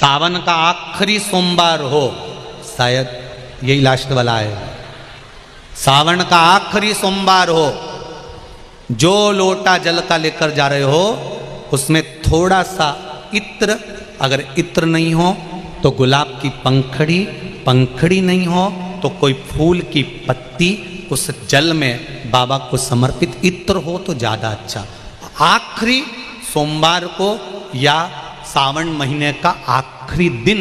सावन का आखिरी सोमवार हो, शायद यही लास्ट वाला है। सावन का आखिरी सोमवार हो, जो लोटा जल का लेकर जा रहे हो उसमें थोड़ा सा इत्र, अगर इत्र नहीं हो तो गुलाब की पंखड़ी, पंखड़ी नहीं हो तो कोई फूल की पत्ती उस जल में बाबा को समर्पित, इत्र हो तो ज़्यादा अच्छा। आखिरी सोमवार को या सावन महीने का आखिरी दिन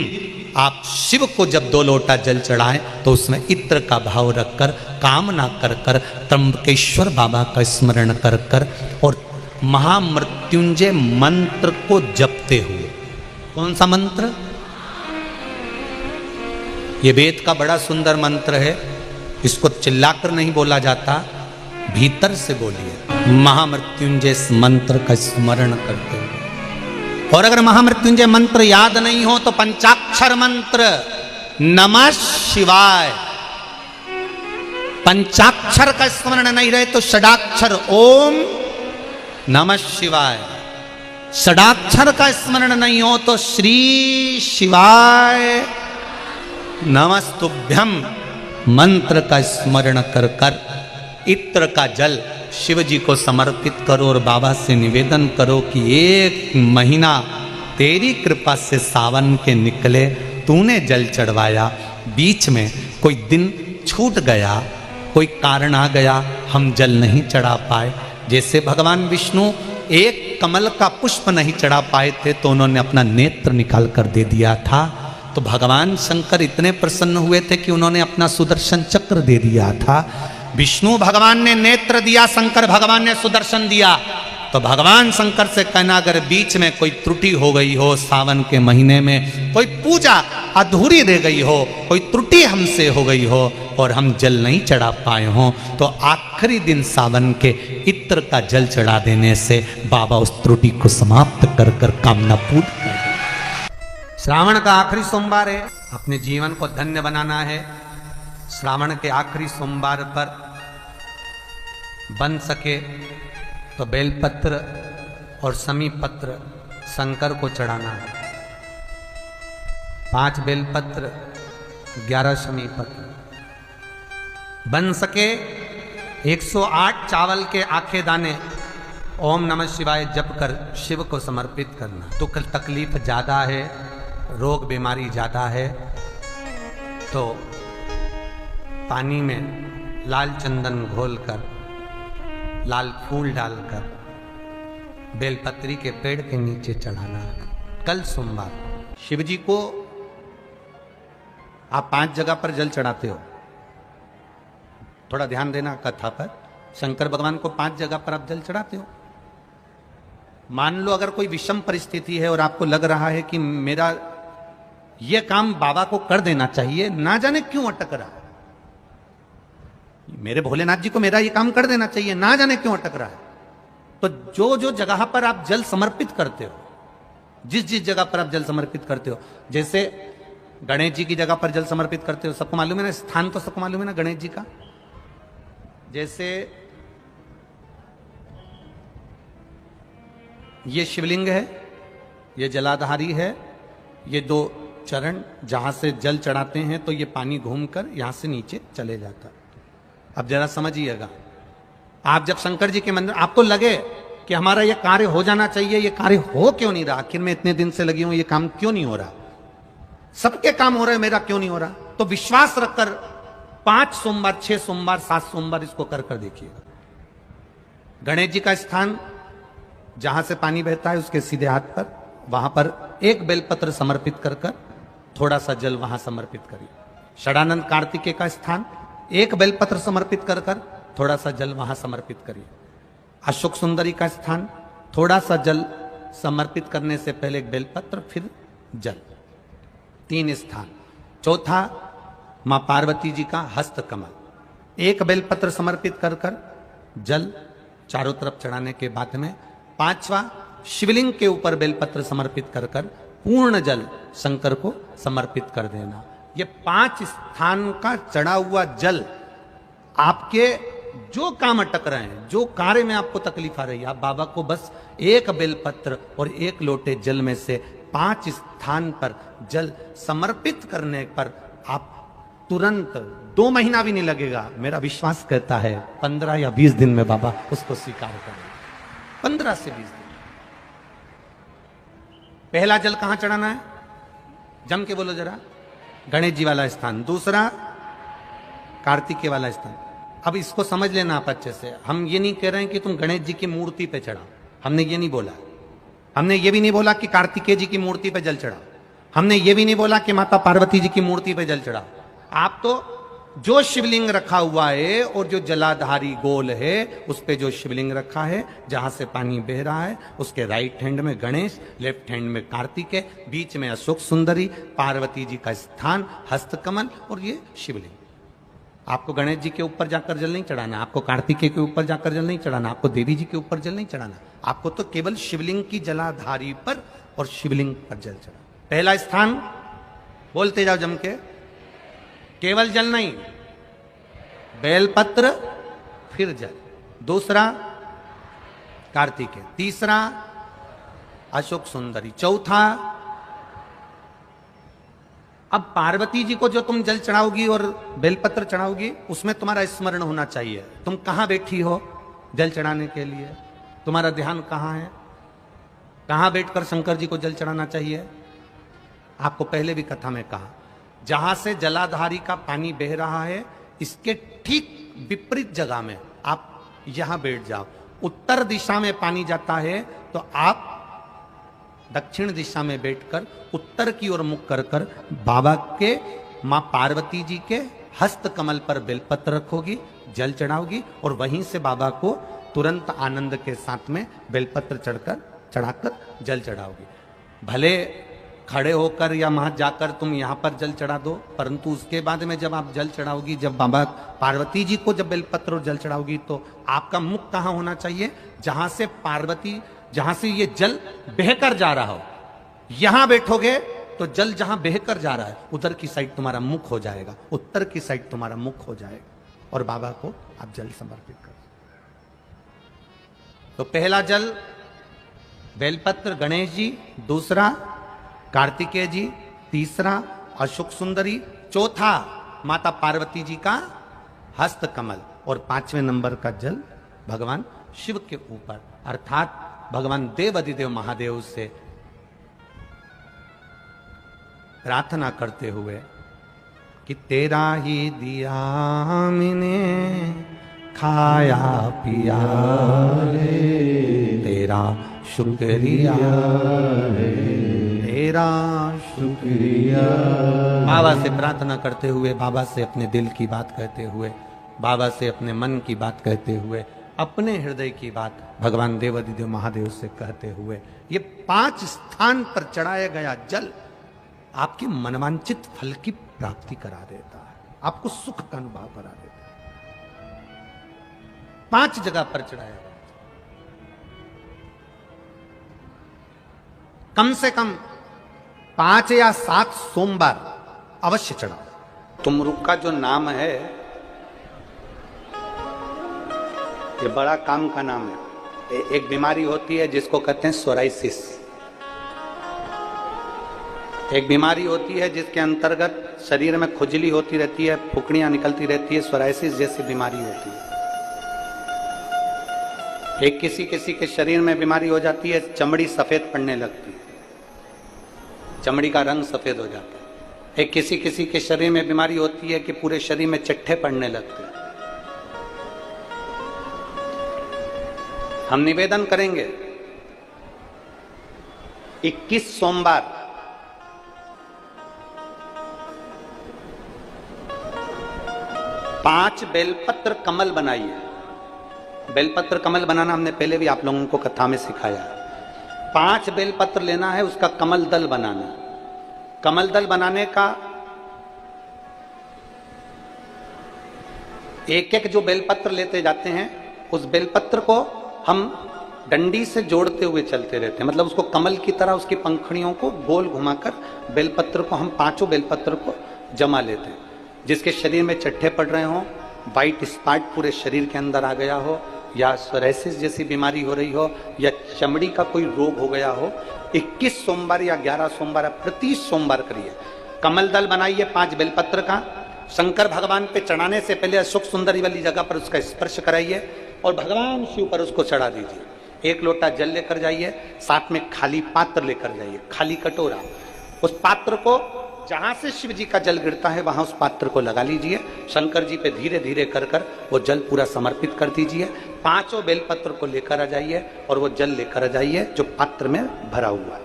आप शिव को जब 2 लोटा जल चढ़ाएं तो उसमें इत्र का भाव रखकर, कामना कर कर, त्र्यंबकेश्वर बाबा का स्मरण कर कर और महामृत्युंजय मंत्र को जपते हुए। कौन सा मंत्र? ये वेद का बड़ा सुंदर मंत्र है, इसको चिल्लाकर नहीं बोला जाता, भीतर से बोलिए। महामृत्युंजय मंत्र का स्मरण करते हुए, और अगर महामृत्युंजय मंत्र याद नहीं हो तो पंचाक्षर मंत्र नमः शिवाय, पंचाक्षर का स्मरण नहीं रहे तो षडाक्षर ओम नमः शिवाय, षडाक्षर का स्मरण नहीं हो तो श्री शिवाय नमस्तुभ्यम मंत्र का स्मरण कर कर इत्र का जल शिव जी को समर्पित करो और बाबा से निवेदन करो कि 1 महीना तेरी कृपा से सावन के निकले, तूने जल चढ़वाया, बीच में कोई दिन छूट गया, कोई कारण आ गया, हम जल नहीं चढ़ा पाए। जैसे भगवान विष्णु एक कमल का पुष्प नहीं चढ़ा पाए थे तो उन्होंने अपना नेत्र निकाल कर दे दिया था, तो भगवान शंकर इतने प्रसन्न हुए थे कि उन्होंने अपना सुदर्शन चक्र दे दिया था। विष्णु भगवान ने नेत्र दिया, शंकर भगवान ने सुदर्शन दिया, तो भगवान शंकर से कहना अगर बीच में कोई त्रुटि हो गई हो, सावन के महीने में कोई पूजा अधूरी रह गई हो, कोई त्रुटि हमसे हो गई हो और हम जल नहीं चढ़ा पाए हो, तो आखिरी दिन सावन के इत्र का जल चढ़ा देने से बाबा उस त्रुटि को समाप्त कर कर कामना पूर्ण कर दे। श्रावण का आखिरी सोमवार है, अपने जीवन को धन्य बनाना है। श्रावण के आखिरी सोमवार पर बन सके तो बेलपत्र और समी पत्र शंकर को चढ़ाना है। 5 बेलपत्र 11 समी पत्र, बन सके 108 चावल के आखे दाने ओम नमः शिवाय जप कर शिव को समर्पित करना। दुख तकलीफ ज़्यादा है, रोग बीमारी ज़्यादा है, तो पानी में लाल चंदन घोलकर, लाल फूल डालकर बेलपत्री के पेड़ के नीचे चढ़ाना। कल सोमवार शिव जी को आप 5 जगह पर जल चढ़ाते हो, थोड़ा ध्यान देना कथा पर। शंकर भगवान को 5 जगह पर आप जल चढ़ाते हो। मान लो अगर कोई विषम परिस्थिति है और आपको लग रहा है कि मेरा यह काम बाबा को कर देना चाहिए, ना जाने क्यों अटक रहा है, मेरे भोलेनाथ जी को मेरा ये काम कर देना चाहिए, ना जाने क्यों अटक रहा है, तो जो जो जगह पर आप जल समर्पित करते हो, जिस जिस जगह पर आप जल समर्पित करते हो, जैसे गणेश जी की जगह पर जल समर्पित करते हो, सबको मालूम है ना, स्थान तो सबको मालूम है ना गणेश जी का। जैसे ये शिवलिंग है, ये जलाधारी है, ये 2 चरण जहां से जल चढ़ाते हैं तो ये पानी घूमकर यहां से नीचे चले जाता है। अब जरा समझिएगा, आप जब शंकर जी के मंदिर, आपको लगे कि हमारा ये कार्य हो जाना चाहिए, ये कार्य हो क्यों नहीं रहा, आखिर में इतने दिन से लगी हूं, ये काम क्यों नहीं हो रहा, सबके काम हो रहे हैं, मेरा क्यों नहीं हो रहा, तो विश्वास रखकर 5 सोमवार, 6 सोमवार, 7 सोमवार इसको कर कर देखिएगा। गणेश जी का स्थान जहां से पानी बहता है उसके सीधे हाथ पर, वहां पर 1 बेलपत्र समर्पित कर कर थोड़ा सा जल वहां समर्पित करिए। षडानंद कार्तिकेय का स्थान 1 बेलपत्र समर्पित कर कर थोड़ा सा जल वहां समर्पित करिए। अशोक सुंदरी का स्थान थोड़ा सा जल समर्पित करने से पहले 1 बेलपत्र, फिर जल, 3 स्थान। चौथा मां पार्वती जी का हस्त कमल, 1 बेलपत्र समर्पित कर कर जल चारों तरफ चढ़ाने के बाद में 5वां शिवलिंग के ऊपर बेलपत्र समर्पित कर कर पूर्ण जल शंकर को समर्पित कर देना। ये 5 स्थान का चढ़ा हुआ जल आपके जो काम अटक रहे हैं, जो कार्य में आपको तकलीफ आ रही है, आप बाबा को बस 1 बेलपत्र और 1 लोटे जल में से 5 स्थान पर जल समर्पित करने पर आप तुरंत 2 महीना भी नहीं लगेगा, मेरा विश्वास कहता है 15 या 20 दिन में बाबा उसको स्वीकार करेंगे। 15 से 20 दिन। पहला जल कहां चढ़ाना है? जम के बोलो जरा। गणेश जी वाला स्थान। दूसरा कार्तिकेय वाला स्थान। अब इसको समझ लेना आप अच्छे से। हम ये नहीं कह रहे हैं कि तुम गणेश जी की मूर्ति पे चढ़ाओ, हमने ये नहीं बोला। हमने ये भी नहीं बोला कि कार्तिकेय जी की मूर्ति पे जल चढ़ाओ। हमने ये भी नहीं बोला कि माता पार्वती जी की मूर्ति पे जल चढ़ाओ। आप तो जो शिवलिंग रखा हुआ है और जो जलाधारी गोल है उस पे जो शिवलिंग रखा है, जहां से पानी बह रहा है, उसके राइट हैंड में गणेश, लेफ्ट हैंड में कार्तिकेय, बीच में अशोक सुंदरी, पार्वती जी का स्थान, हस्तकमल और ये शिवलिंग। आपको गणेश जी के ऊपर जाकर जल नहीं चढ़ाना, आपको कार्तिकेय के ऊपर जाकर जल नहीं चढ़ाना, आपको देवी जी के ऊपर जल नहीं चढ़ाना, आपको तो केवल शिवलिंग की जलाधारी पर और शिवलिंग पर जल चढ़ाना। पहला स्थान बोलते जाओ जम के, केवल जल नहीं, बेलपत्र फिर जल। दूसरा कार्तिकेय, तीसरा अशोक सुंदरी, चौथा अब पार्वती जी को जो तुम जल चढ़ाओगी और बेलपत्र चढ़ाओगी उसमें तुम्हारा स्मरण होना चाहिए। तुम कहां बैठी हो जल चढ़ाने के लिए, तुम्हारा ध्यान कहां है, कहां बैठकर शंकर जी को जल चढ़ाना चाहिए। आपको पहले भी कथा में कहा, जहां से जलाधारी का पानी बह रहा है इसके ठीक विपरीत जगह में आप यहां बैठ जाओ। उत्तर दिशा में पानी जाता है तो आप दक्षिण दिशा में बैठकर उत्तर की ओर मुख कर कर बाबा के, मां पार्वती जी के हस्त कमल पर बेलपत्र रखोगी, जल चढ़ाओगी और वहीं से बाबा को तुरंत आनंद के साथ में बेलपत्र चढ़ाकर जल चढ़ाओगी। भले खड़े होकर या वहां जाकर तुम यहां पर जल चढ़ा दो, परंतु उसके बाद में जब आप जल चढ़ाओगी, जब बाबा पार्वती जी को जब बेलपत्र और जल चढ़ाओगी तो आपका मुख कहां होना चाहिए? जहां से पार्वती, जहां से ये जल बहकर जा रहा हो, यहां बैठोगे तो जल जहां बहकर जा रहा है उधर की साइड तुम्हारा मुख हो जाएगा, उत्तर की साइड तुम्हारा मुख हो जाएगा और बाबा को आप जल समर्पित कर। तो पहला जल बेलपत्र गणेश जी, दूसरा कार्तिकेय जी, तीसरा अशोक सुंदरी, चौथा माता पार्वती जी का हस्त कमल और 5वें नंबर का जल भगवान शिव के ऊपर, अर्थात भगवान देव अधिदेव महादेव से प्रार्थना करते हुए कि तेरा ही दिया मैंने खाया पिया रे, तेरा शुक्रिया रे, तेरा शुक्रिया। बाबा से प्रार्थना करते हुए, बाबा से अपने दिल की बात कहते हुए, बाबा से अपने मन की बात कहते हुए, अपने हृदय की बात भगवान देवाधिदेव महादेव से कहते हुए, ये 5 स्थान पर चढ़ाया गया जल आपके मनवांचित फल की प्राप्ति करा देता है, आपको सुख का अनुभव करा देता है। 5 जगह पर चढ़ाया गया, कम से कम 5 या 7 सोमवार अवश्य चढ़ाओ। तुमरुक का जो नाम है ये बड़ा काम का नाम है। एक बीमारी होती है जिसको कहते हैं सोराइसिस। एक बीमारी होती है जिसके अंतर्गत शरीर में खुजली होती रहती है, फुकड़ियां निकलती रहती है, सोराइसिस जैसी बीमारी होती है। एक किसी किसी के शरीर में बीमारी हो जाती है, चमड़ी सफेद पड़ने लगती है, चमड़ी का रंग सफेद हो जाता है। एक किसी किसी के शरीर में बीमारी होती है कि पूरे शरीर में चट्टे पड़ने लगते हैं। हम निवेदन करेंगे 21 सोमवार पांच बेलपत्र कमल बनाइए। बेलपत्र कमल बनाना हमने पहले भी आप लोगों को कथा में सिखाया है। 5 बेलपत्र लेना है, उसका कमल दल बनाना। कमल दल बनाने का एक एक जो बेलपत्र लेते जाते हैं, उस बेलपत्र को हम डंडी से जोड़ते हुए चलते रहते हैं, मतलब उसको कमल की तरह उसकी पंखुड़ियों को गोल घुमाकर बेलपत्र को हम 5 बेलपत्र को जमा लेते हैं। जिसके शरीर में चट्टे पड़ रहे हो, वाइट स्पॉट पूरे शरीर के अंदर आ गया हो, या सोराइसिस जैसी बीमारी हो रही हो, या चमड़ी का कोई रोग हो गया हो, 21 सोमवार या 11 सोमवार प्रति सोमवार करिए। कमल दल बनाइए 5 बेलपत्र का, शंकर भगवान पे चढ़ाने से पहले सुख सुंदरी वाली जगह पर उसका स्पर्श कराइए और भगवान शिव पर उसको चढ़ा दीजिए। 1 लोटा जल लेकर जाइए, साथ में खाली पात्र लेकर जाइए, खाली कटोरा। उस पात्र को जहां से शिव जी का जल गिरता है वहां उस पात्र को लगा लीजिए, शंकर जी पे धीरे धीरे कर कर वो जल पूरा समर्पित कर दीजिए। 5 बेलपत्र को लेकर आ जाइए और वो जल लेकर आ जाइए जो पात्र में भरा हुआ है।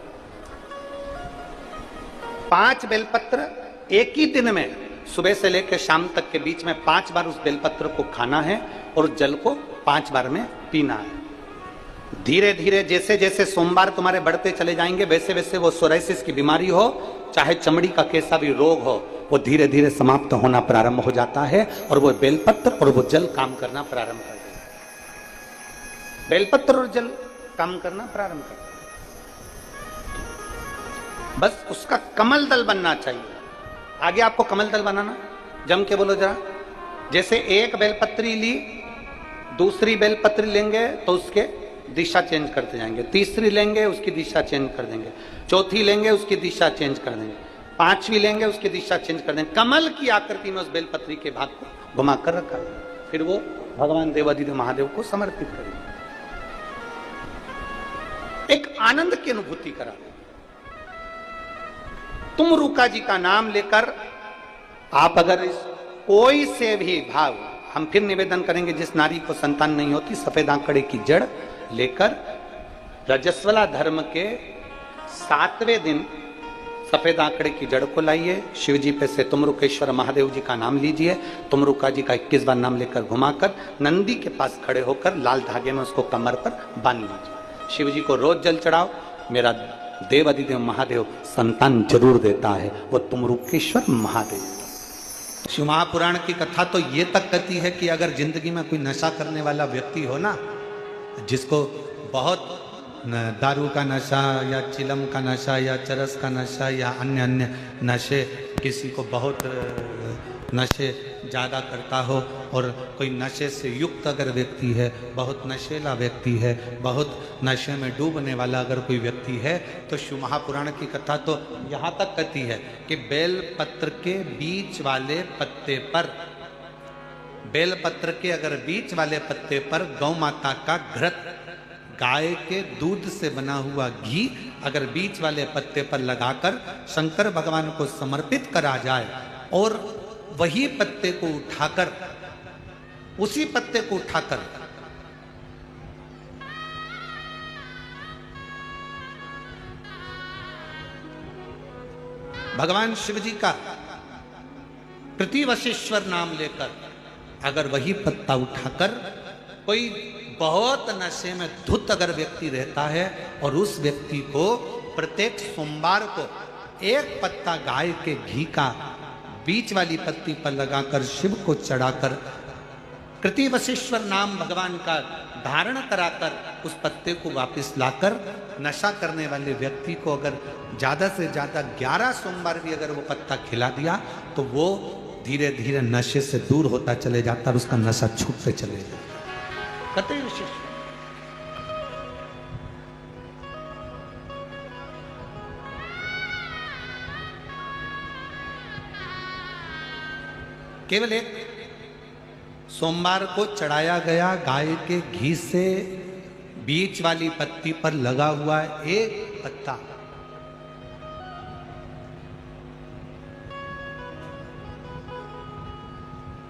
5 बेलपत्र एक ही दिन में सुबह से लेकर शाम तक के बीच में 5 बार उस बेलपत्र को खाना है और उस जल को 5 बार में पीना है। धीरे धीरे जैसे जैसे सोमवार तुम्हारे बढ़ते चले जाएंगे वैसे वैसे वो सोराइसिस की बीमारी हो, चाहे चमड़ी का कैसा भी रोग हो, वो धीरे धीरे समाप्त होना प्रारंभ हो जाता है और वो बेलपत्र और वो जल काम करना प्रारंभ कर देता है। बेलपत्र और जल काम करना प्रारंभ कर देता है। बस उसका कमल दल बनना चाहिए। आगे आपको कमल दल बनाना, जम के बोलो जरा। जैसे एक बेलपत्री ली, दूसरी बेलपत्री लेंगे तो उसके दिशा चेंज करते जाएंगे, तीसरी लेंगे उसकी दिशा चेंज कर देंगे, चौथी लेंगे उसकी दिशा चेंज कर देंगे, 5वीं लेंगे उसकी दिशा चेंज कर देंगे। कमल की आकृति में उस बेलपत्री के भाग को घुमाकर रखा, फिर वो भगवान देवादिदेव महादेव को समर्पित करेंगे। एक आनंद की अनुभूति करा। तुम रूका जी का नाम लेकर आप अगर इस कोई से भी भाव, हम फिर निवेदन करेंगे जिस नारी को संतान नहीं होती, सफेद आंकड़े की जड़ लेकर रजस्वला धर्म के 7वें दिन सफेद आंकड़े की जड़ को लाइए, शिव जी पे से तुमरुकेश्वर महादेव जी का नाम लीजिए, तुमरुका जी का 21 बार नाम लेकर घुमाकर नंदी के पास खड़े होकर लाल धागे में उसको कमर पर बांध लीजिए। शिव जी को रोज जल चढ़ाओ, मेरा देव अधिदेव महादेव संतान जरूर देता है, वो तुमरुकेश्वर महादेव। शिव महापुराण की कथा तो ये तक कहती है कि अगर जिंदगी में कोई नशा करने वाला व्यक्ति हो ना, जिसको बहुत दारू का नशा या चिलम का नशा या चरस का नशा या अन्य अन्य नशे, किसी को बहुत नशे ज़्यादा करता हो और कोई नशे से युक्त अगर व्यक्ति है, बहुत नशेला व्यक्ति है, बहुत नशे में डूबने वाला अगर कोई व्यक्ति है, तो शिव महापुराण की कथा तो यहाँ तक कहती है कि बेल पत्र के बीच वाले पत्ते पर, बेल पत्र के अगर बीच वाले पत्ते पर गौ माता का घृत, गाय के दूध से बना हुआ घी अगर बीच वाले पत्ते पर लगाकर शंकर भगवान को समर्पित करा जाए और वही पत्ते को उठाकर, उसी पत्ते को उठाकर भगवान शिव जी का प्रतिवशिश्वर नाम लेकर अगर वही पत्ता उठाकर कोई बहुत नशे में धुत अगर व्यक्ति रहता है और उस व्यक्ति को प्रत्येक सोमवार को एक पत्ता गाय के घी का बीच वाली पत्ती पर लगाकर शिव को चढ़ाकर कृतिवशिश्वर नाम भगवान का धारण कराकर उस पत्ते को वापस लाकर नशा करने वाले व्यक्ति को अगर ज्यादा से ज्यादा 11 सोमवार भी अगर वो पत्ता खिला दिया तो वो धीरे धीरे नशे से दूर होता चले जाता और उसका नशा छूटते चले जाता। कतई विशिष्ट केवल एक सोमवार को चढ़ाया गया गाय के घी से बीच वाली पत्ती पर लगा हुआ एक पत्ता,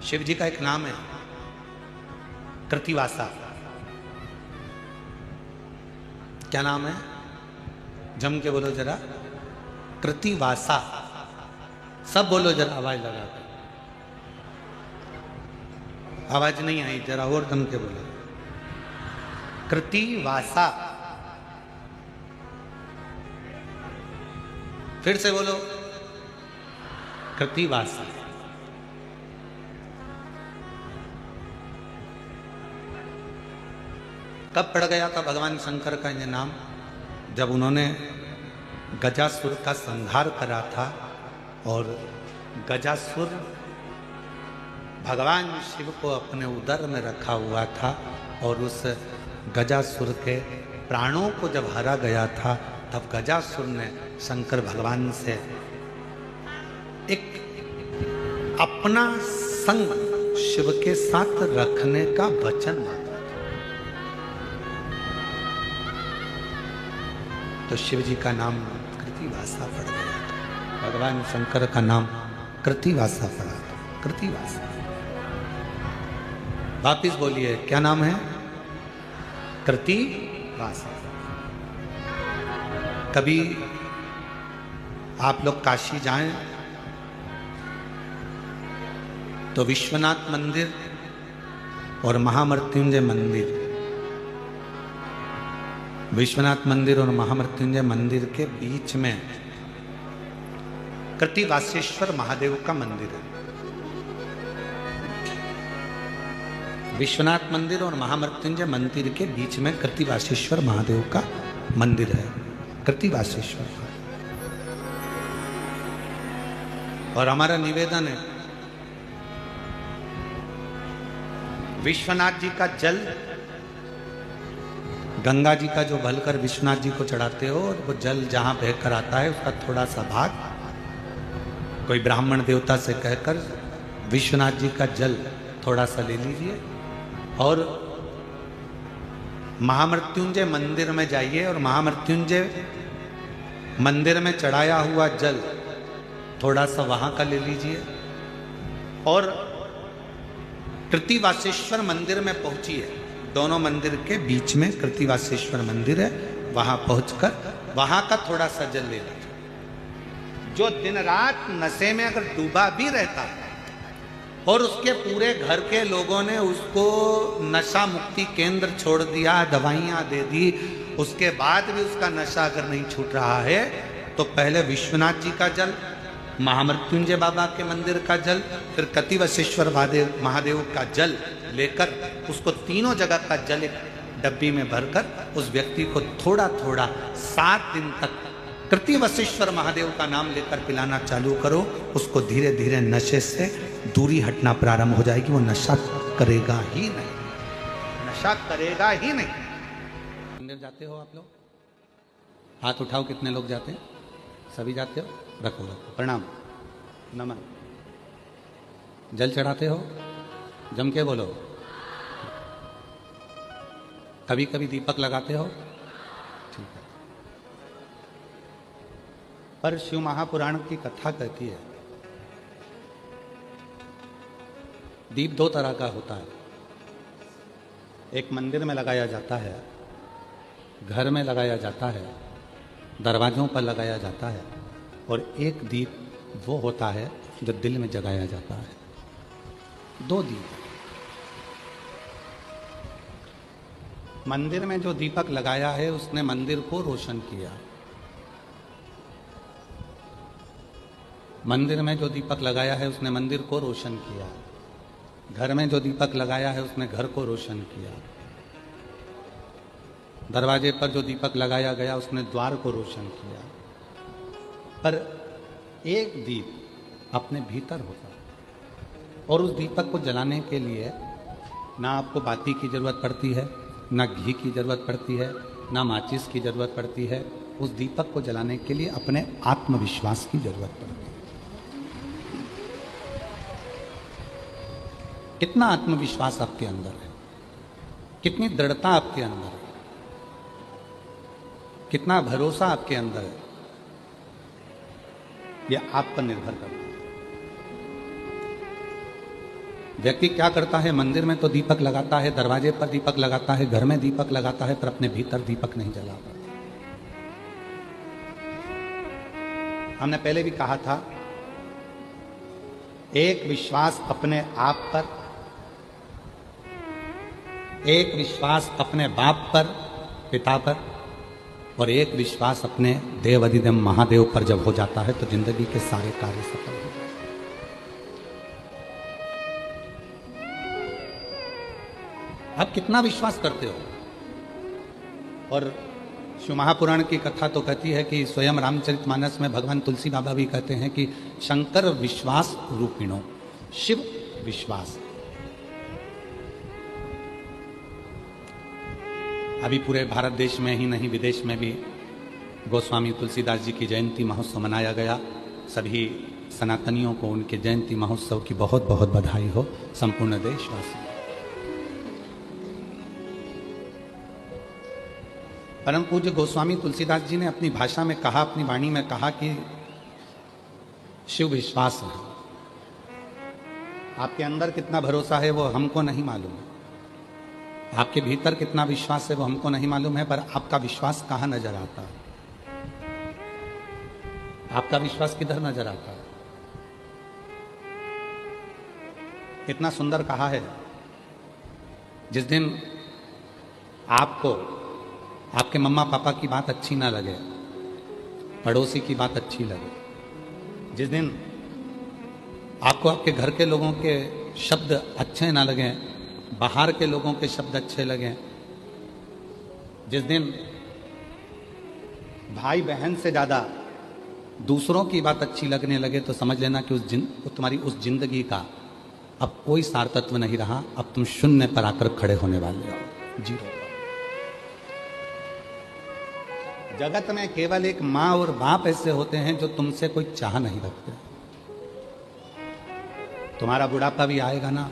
शिव जी का एक नाम है कृतिवासा। क्या नाम है? जम के बोलो जरा, कृतिवासा। सब बोलो जरा आवाज लगा कर। आवाज नहीं आई, जरा और दम के बोलो। कृतिवासा। फिर से बोलो, कृतिवासा। कब पड़ गया था भगवान शंकर का ये नाम? जब उन्होंने गजासुर का संहार करा था और गजासुर भगवान शिव को अपने उदर में रखा हुआ था और उस गजासुर के प्राणों को जब हरा गया था तब गजासुर ने शंकर भगवान से एक अपना संग शिव के साथ रखने का वचन मांगा। तो शिव जी का नाम कृतिवासा पड़ गया था, भगवान शंकर का नाम कृतिवासा पड़ा था, कृतिवासा। वापिस बोलिए, क्या नाम है? कृतिवासा। कभी आप लोग काशी जाएं तो विश्वनाथ मंदिर और महामृत्युंजय मंदिर, विश्वनाथ मंदिर और महामृत्युंजय मंदिर के बीच में कृतिवासेश्वर महादेव का मंदिर है। विश्वनाथ मंदिर और महामृत्युंजय मंदिर के बीच में कृतिवासेश्वर महादेव का मंदिर है, कृतिवासेश्वर। और हमारा निवेदन है, विश्वनाथ जी का जल गंगा जी का जो भलकर विश्वनाथ जी को चढ़ाते हो, वो जल जहां बहकर आता है उसका थोड़ा सा भाग कोई ब्राह्मण देवता से कहकर विश्वनाथ जी का जल थोड़ा सा ले लीजिए और महामृत्युंजय मंदिर में जाइए और महामृत्युंजय मंदिर में चढ़ाया हुआ जल थोड़ा सा वहां का ले लीजिए और कृतिवासेश्वर मंदिर में पहुंचिए। दोनों मंदिर के बीच में कृतिवासेश्वर मंदिर है, वहां पहुंचकर वहां का थोड़ा सा जल ले लीजिए। जो दिन रात नशे में अगर डूबा भी रहता है और उसके पूरे घर के लोगों ने उसको नशा मुक्ति केंद्र छोड़ दिया, दवाइयां दे दी, उसके बाद भी उसका नशा अगर नहीं छूट रहा है तो पहले विश्वनाथ जी का जल, महामृत्युंजय बाबा के मंदिर का जल, फिर कृतिवासेश्वर महादेव का जल लेकर उसको तीनों जगह का जल एक डब्बी में भरकर उस व्यक्ति को थोड़ा थोड़ा 7 दिन तक कृतिवासेश्वर महादेव का नाम लेकर पिलाना चालू करो। उसको धीरे धीरे नशे से दूरी हटना प्रारंभ हो जाएगी, वो नशा करेगा ही नहीं, नशा करेगा ही नहीं। मंदिर जाते हो आप लोग? हाथ उठाओ, कितने लोग जाते हैं? सभी जाते हो? रखो रखो, प्रणाम, नमन। जल चढ़ाते हो? जम के बोलो। कभी कभी दीपक लगाते हो? ठीक है। पर शिव महापुराण की कथा कहती है दीप 2 तरह का होता है। एक मंदिर में लगाया जाता है, घर में लगाया जाता है, दरवाजों पर लगाया जाता है, और एक दीप वो होता है जो दिल में जगाया जाता है। 2 दीप। मंदिर में जो दीपक लगाया है उसने मंदिर को रोशन किया। मंदिर में जो दीपक लगाया है उसने मंदिर को रोशन किया। घर में जो दीपक लगाया है उसने घर को रोशन किया। दरवाजे पर जो दीपक लगाया गया उसने द्वार को रोशन किया। पर एक दीप अपने भीतर होता है और उस दीपक को जलाने के लिए ना आपको बाती की जरूरत पड़ती है, ना घी की जरूरत पड़ती है, ना माचिस की जरूरत पड़ती है। उस दीपक को जलाने के लिए अपने आत्मविश्वास की जरूरत पड़ती है। कितना आत्मविश्वास आपके अंदर है, कितनी दृढ़ता आपके अंदर है, कितना भरोसा आपके अंदर है, यह आप पर निर्भर करता है। व्यक्ति क्या करता है? मंदिर में तो दीपक लगाता है, दरवाजे पर दीपक लगाता है, घर में दीपक लगाता है, पर अपने भीतर दीपक नहीं जला पाता। हमने पहले भी कहा था, एक विश्वास अपने आप पर, एक विश्वास अपने बाप पर, पिता पर, और एक विश्वास अपने देव अधिदेव महादेव पर जब हो जाता है तो जिंदगी के सारे कार्य सफल हो जाते हैं। आप कितना विश्वास करते हो? और शिव महापुराण की कथा तो कहती है कि स्वयं रामचरितमानस में भगवान तुलसी बाबा भी कहते हैं कि शंकर विश्वास रूपिणो, शिव विश्वास। अभी पूरे भारत देश में ही नहीं, विदेश में भी गोस्वामी तुलसीदास जी की जयंती महोत्सव मनाया गया। सभी सनातनियों को उनके जयंती महोत्सव की बहुत बहुत बधाई हो, संपूर्ण देशवासी। परम पूज्य गोस्वामी तुलसीदास जी ने अपनी भाषा में कहा, अपनी वाणी में कहा कि शिव विश्वास है। आपके अंदर कितना भरोसा है वो हमको नहीं मालूम है, आपके भीतर कितना विश्वास है वो हमको नहीं मालूम है, पर आपका विश्वास कहाँ नजर आता है? आपका विश्वास किधर नजर आता है? कितना सुंदर कहा है। जिस दिन आपको आपके मम्मा पापा की बात अच्छी ना लगे, पड़ोसी की बात अच्छी लगे, जिस दिन आपको आपके घर के लोगों के शब्द अच्छे ना लगें, बाहर के लोगों के शब्द अच्छे लगें, जिस दिन भाई बहन से ज़्यादा दूसरों की बात अच्छी लगने लगे, तो समझ लेना कि तुम्हारी उस जिंदगी का अब कोई सार्थत्व नहीं रहा। अब तुम शून्य पर आकर खड़े होने वाले हो, जीरो। जगत में केवल एक माँ और बाप ऐसे होते हैं जो तुमसे कोई चाह नहीं रखते। तुम्हारा बुढ़ापा भी आएगा ना,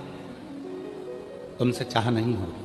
तुमसे चाह नहीं होगी।